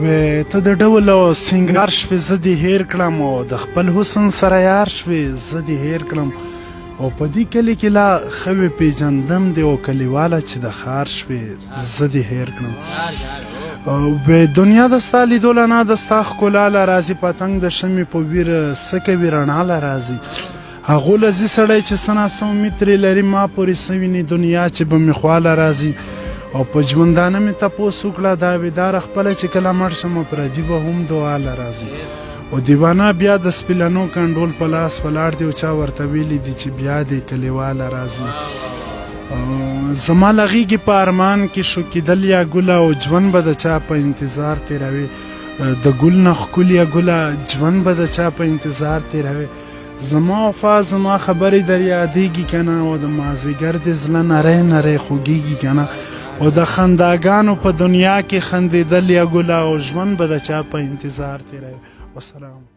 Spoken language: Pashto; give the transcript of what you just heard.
وې ته د ډول او سینګار شوې زه دې هېر کړم او د خپل حسن سره یار شوې زه دې هېر کړم او په دې کلي کې لا ښه وې پېژندم دې او کلیواله چې د ښار شوې زه دې هېر کړم وې دنیا د ستا لیدو له نه د ستا ښکلا له راځي پتنګ د شمې په ویر څه کوي رڼا له راځي هغو لذي سړی چې څه ناسه امید ترې لري ما پورې څه ویني دنیا چې به مې خواله راځي او په ژوندانه مې تپوس وکړه دا ویداره خپله چې کله مړ شم پردي به هم دعا له راځي او دیوانه بیا د سپیلنو کنډول په لاس ولاړ دی او چا ورته ویلي دي چې بیا دې کلیواله راځي زما له غېږې په ارمان کې شو کېدل یا ګله او ژوند به د چا په انتظار تېروي د ګل نه ښکليه ګله ژوند به د چا په انتظار تېروي زما وفا زما خبرې در یادېږي که نه او د مازدیګر د زړه نری نری خوږېږي که نه او د خنداګانو په دنیا کې خندېدل یا ګله او ژوند به د چا په انتظار تېروي والسلام